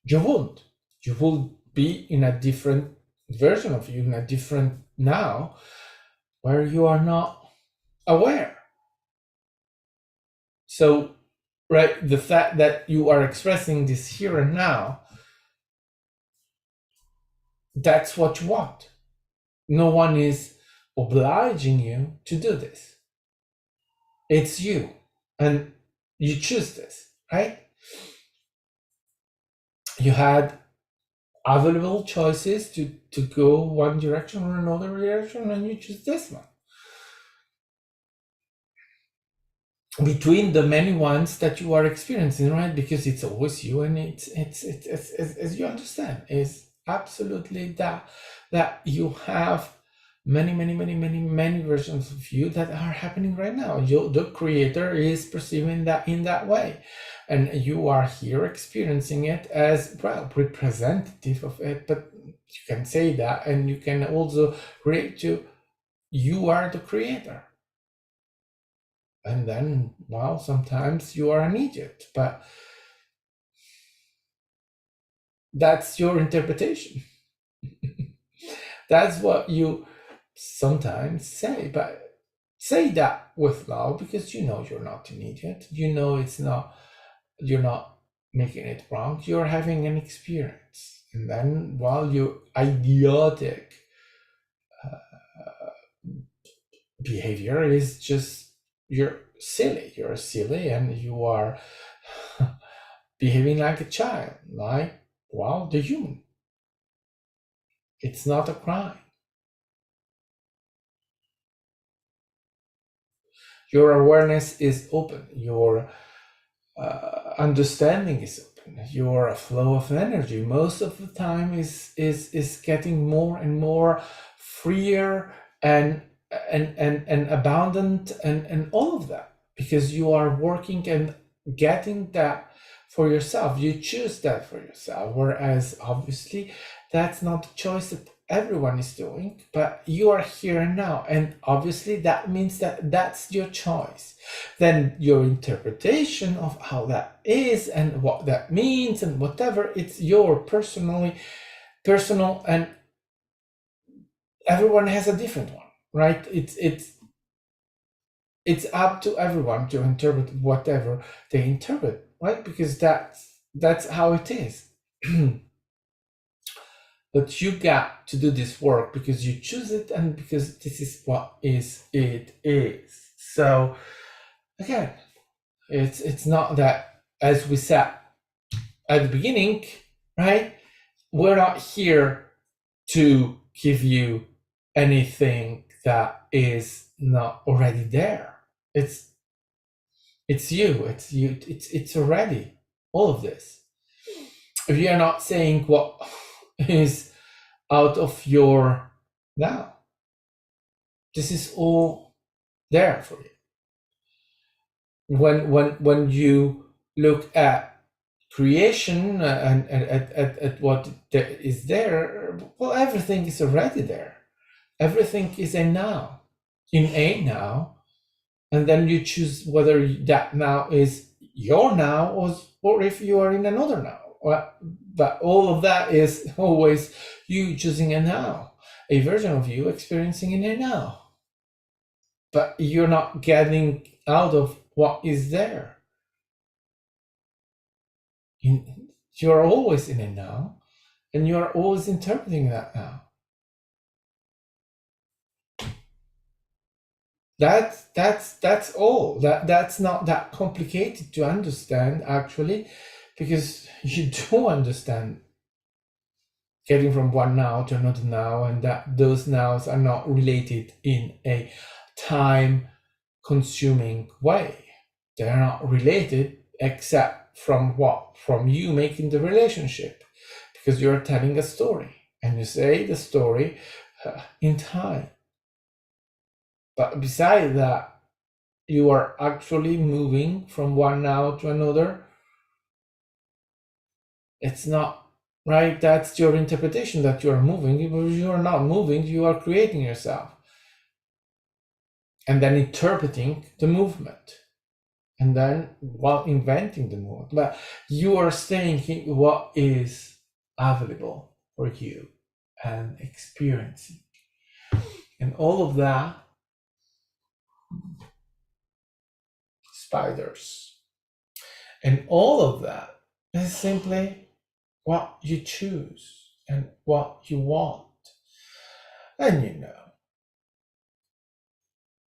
You won't. You will be in a different version of you, in a different now, where you are not aware. So, right, the fact that you are expressing this here and now, that's what you want. No one is obliging you to do this. It's you, and you choose this, right? You had available choices to go one direction or another direction, and you choose this one. Between the many ones that you are experiencing, right? Because it's always you, and it's as you understand, is absolutely that you have many versions of you that are happening right now. The creator is perceiving that in that way, and you are here experiencing it as well, representative of it. But you can say that, and you can also relate to you are the creator. And then, well, sometimes you are an idiot, but that's your interpretation. That's what you sometimes say, but say that with love, because you know you're not an idiot. You know you're not making it wrong. You're having an experience. And then while your idiotic behavior is just, you're silly, and you are behaving like a child, like, well, the human. It's not a crime. Your awareness is open. Your understanding is open. Your flow of energy most of the time is getting more and more freer and abundant and all of that, because you are working and getting that for yourself. You choose that for yourself, whereas obviously that's not the choice that everyone is doing, but you are here and now, and obviously that means that that's your choice. Then your interpretation of how that is and what that means and whatever, it's your personal, and everyone has a different one, right? It's up to everyone to interpret whatever they interpret, right? Because that's how it is. But you got to do this work because you choose it, and because this is what it is. So again, it's not that, as we said at the beginning, right? We're not here to give you anything that is not already there. It's you. It's already all of this. We are not saying what is out of your now. This is all there for you. When you look at creation and at what is there, well, everything is already there. Everything is a now, in a now, and then you choose whether that now is your now or if you are in another now. But all of that is always you choosing a now, a version of you experiencing in a now. But you're not getting out of what is there. You're always in a now, and you're always interpreting that now. That's all. That's not that complicated to understand, actually, because you do understand getting from one now to another now, and that those nows are not related in a time consuming way. They're not related except from what? From you making the relationship, because you're telling a story, and you say the story in time. But beside that, you are actually moving from one now to another. It's not right. That's your interpretation that you are moving. You are not moving. You are creating yourself, and then interpreting the movement, and then while inventing the movement. But you are saying what is available for you and experiencing, and all of that. Spiders, and all of that is simply what you choose and what you want. And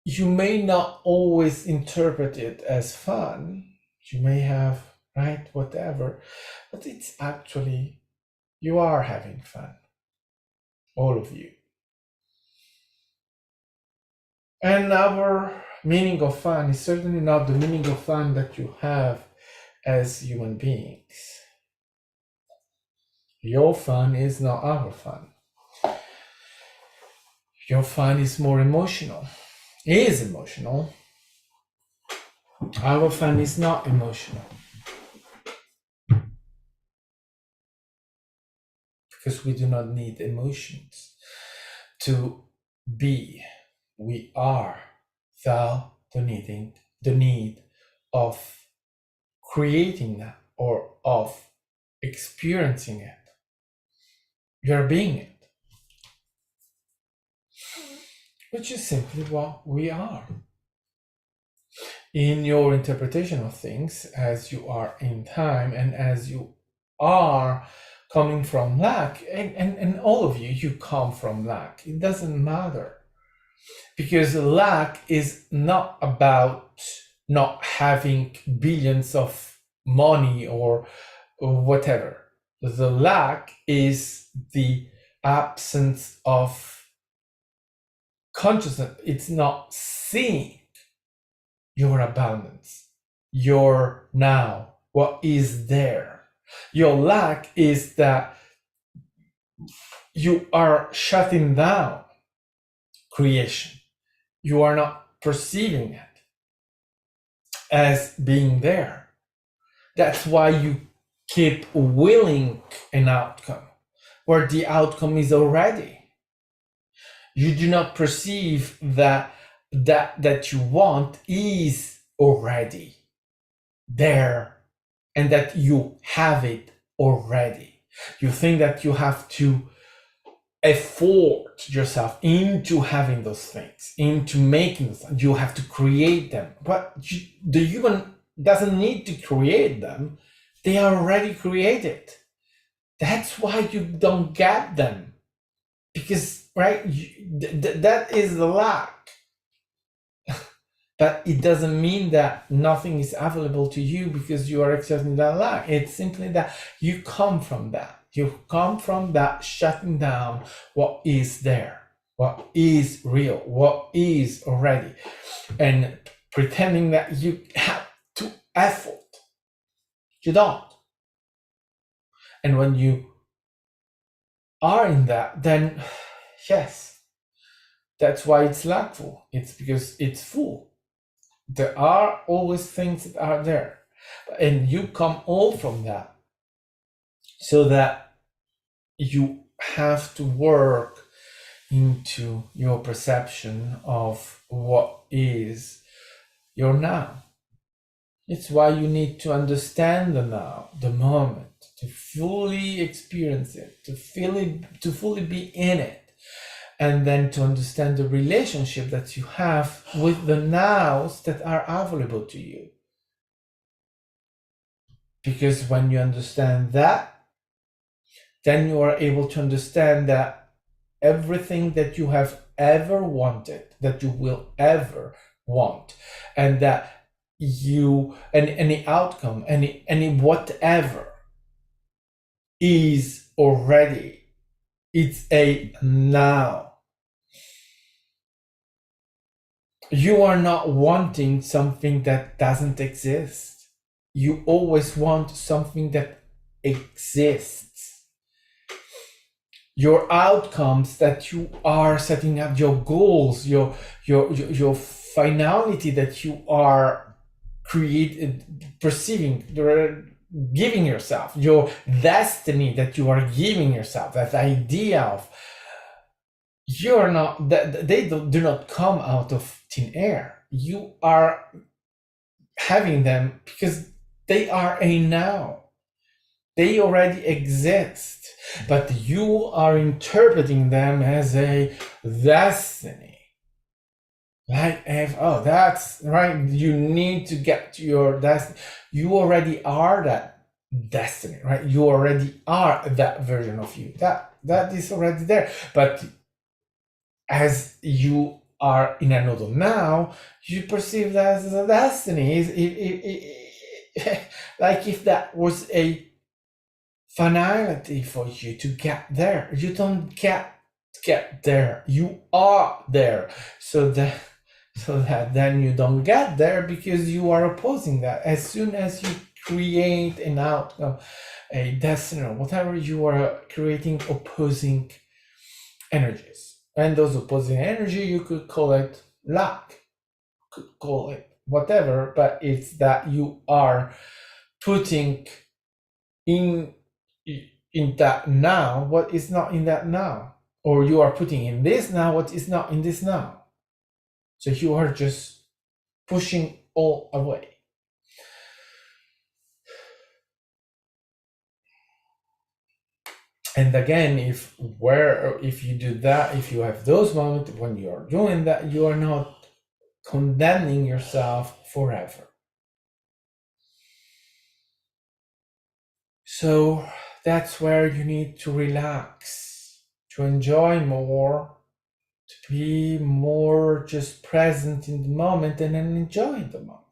you may not always interpret it as fun. You may have, right, whatever, but it's actually, you are having fun, all of you. And our meaning of fun is certainly not the meaning of fun that you have as human beings. Your fun is not our fun. Your fan is more emotional, is emotional. Our fan is not emotional. Because we do not need emotions to be. We are without the need of creating that or of experiencing it. You're being it, which is simply what we are. In your interpretation of things, as you are in time and as you are coming from lack, and all of you, you come from lack. It doesn't matter. Because lack is not about not having billions of money or whatever. The lack is the absence of consciousness. It's not seeing your abundance, your now, what is there. Your lack is that you are shutting down creation. You are not perceiving it as being there. That's why you keep willing an outcome where the outcome is already. You do not perceive that you want is already there and that you have it already. You think that you have to effort yourself into having those things, into making them. You have to create them. But the human doesn't need to create them. They are already created. That's why you don't get them. Because, right, that is the lack. But it doesn't mean that nothing is available to you because you are accepting that lack. It's simply that you come from that. You come from that shutting down what is there, what is real, what is already, and pretending that you have to effort. You don't. And when you are in that, then yes, that's why it's lackful. It's because it's full. There are always things that are there, and you come all from that, so that you have to work into your perception of what is your now. It's why you need to understand the now, the moment, to fully experience it, to fully be in it. And then to understand the relationship that you have with the nows that are available to you. Because when you understand that, then you are able to understand that everything that you have ever wanted, that you will ever want, and that you, and any outcome, any whatever is already, it's a now. You are not wanting something that doesn't exist. You always want something that exists. Your outcomes that you are setting up, your goals, your finality that you are perceiving, giving yourself, your destiny that you are giving yourself, that idea of, you're not, they do not come out of thin air. You are having them because they are a now. They already exist, but you are interpreting them as a destiny. Like, oh, that's right, you need to get to your destiny. You already are that destiny, right? You already are that version of you. That is already there. But as you are in another now, you perceive that as a destiny. Like if that was a finality for you to get there. You don't get there. You are there. So that then you don't get there because you are opposing that. As soon as you create an outcome, a destiny, or whatever, you are creating opposing energies. And those opposing energy, you could call it lack, could call it whatever, but it's that you are putting in that now what is not in that now, or you are putting in this now what is not in this now. So you are just pushing all away. And again, if you do that, if you have those moments when you are doing that, you are not condemning yourself forever. So that's where you need to relax, to enjoy more, to be more just present in the moment and then enjoy the moment.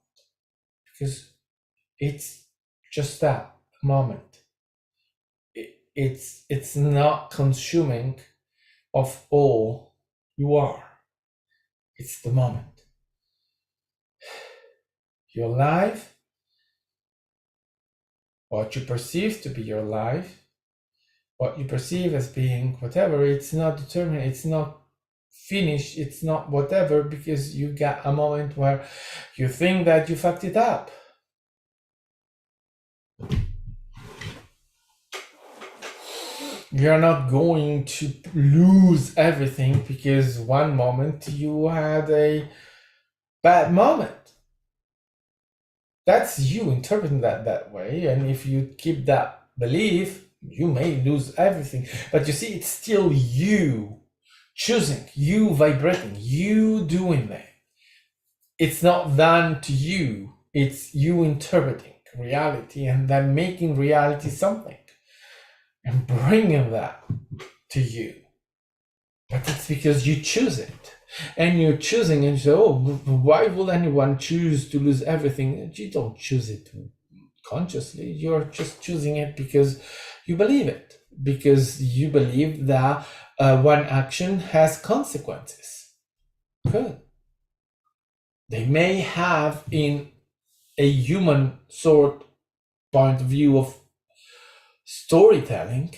Because it's just that moment. It's not consuming of all you are. It's the moment. Your life, what you perceive to be your life, what you perceive as being whatever, it's not determined, it's not finished, it's not whatever, because you got a moment where you think that you fucked it up. You're not going to lose everything because one moment you had a bad moment. That's you interpreting that way, and if you keep that belief, you may lose everything. But you see, it's still you choosing, you vibrating, you doing that. It's not done to you, it's you interpreting reality and then making reality something and bringing that to you. But it's because you choose it. And you're choosing, and you say, oh, why would anyone choose to lose everything? You don't choose it consciously. You're just choosing it because you believe it. Because you believe that one action has consequences. Good. They may have in a human sort point of view of storytelling,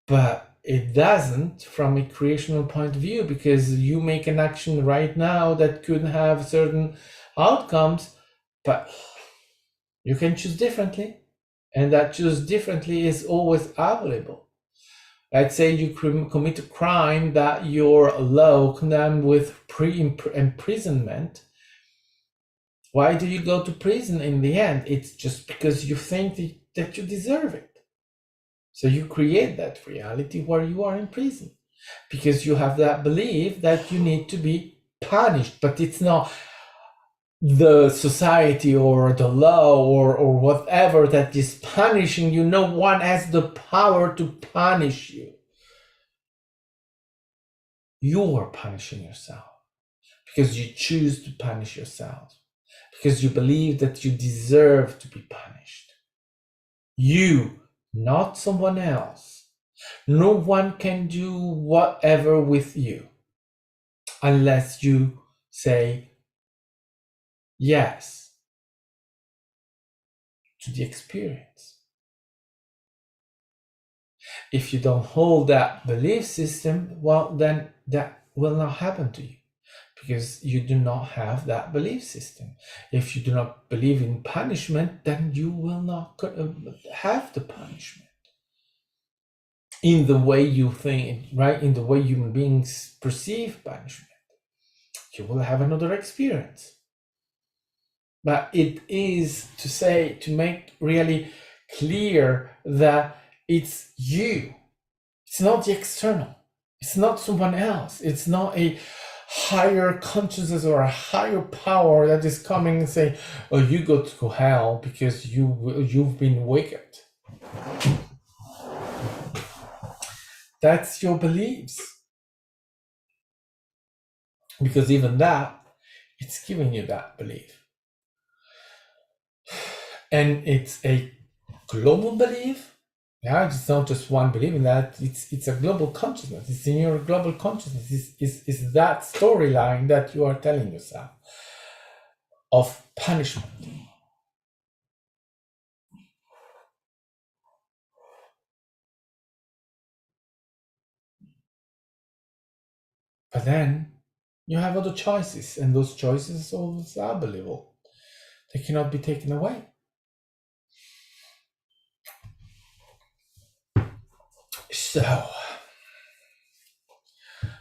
but it doesn't from a creational point of view, because you make an action right now that could have certain outcomes, but you can choose differently, and that choose differently is always available. Let's say you commit a crime that you're low condemned with imprisonment. Why do you go to prison in the end? It's just because you think that you deserve it. So you create that reality where you are in prison because you have that belief that you need to be punished, but it's not the society or the law or whatever that is punishing you. No one has the power to punish you. You are punishing yourself because you choose to punish yourself, because you believe that you deserve to be punished. You, not someone else. No one can do whatever with you unless you say yes to the experience. If you don't hold that belief system, well, then that will not happen to you because you do not have that belief system. If you do not believe in punishment, then you will not have the punishment in the way you think, right? In the way human beings perceive punishment. You will have another experience. But it is to make really clear that it's you. It's not the external. It's not someone else. It's not a higher consciousness or a higher power that is coming and saying, oh, you go to hell because you've been wicked. That's your beliefs. Because even that, it's giving you that belief. And it's a global belief. Yeah, it's not just one belief in that. It's a global consciousness. It's in your global consciousness. It's that storyline that you are telling yourself of punishment. But then you have other choices, and those choices always are believable. They cannot be taken away. So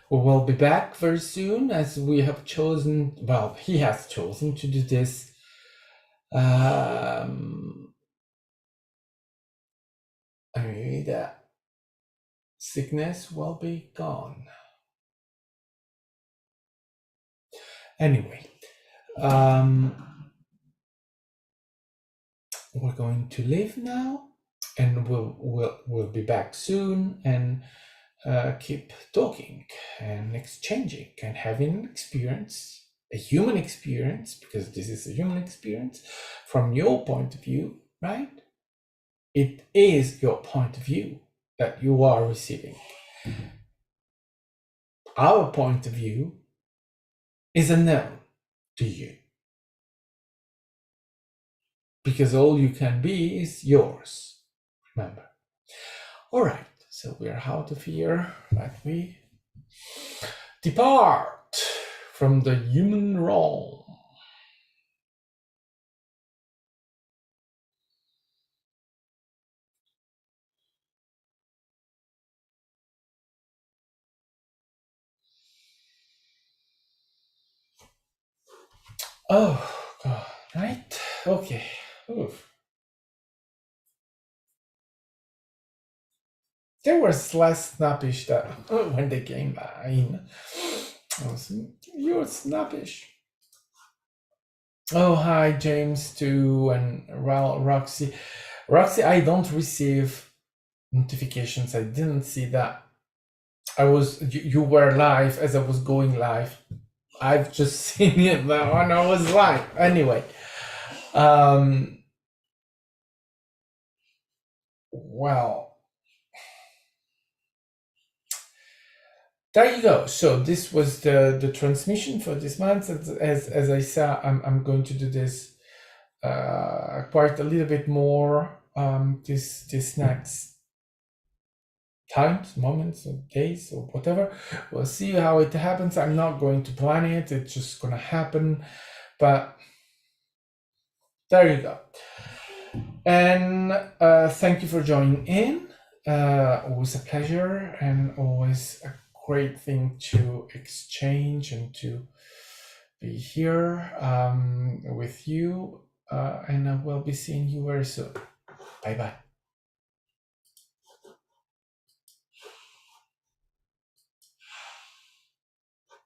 we will be back very soon, as we have chosen, well, he has chosen to do this. Maybe the sickness will be gone. Anyway, we're going to leave now, and we'll be back soon, and keep talking and exchanging and having an experience, a human experience, because this is a human experience from your point of view, right? It is your point of view that you are receiving. Our point of view is unknown to you, because all you can be is yours, remember. All right, so we are out of here, but we depart from the human realm. Oh, God, right? Okay. Oof. They were less snappish that when they came in. You were snappish. Oh, hi, James, too, and Roxy. Roxy, I don't receive notifications. I didn't see that. You were live as I was going live. I've just seen it when I was live. Anyway, well, there you go. So this was the transmission for this month. As I said, I'm going to do this quite a little bit more this next times, moments, or days, or whatever. We'll see how it happens. I'm not going to plan it. It's just gonna happen. But there you go. And thank you for joining in. Always a pleasure, and always a great thing to exchange and to be here with you. And I will be seeing you very soon. Bye bye.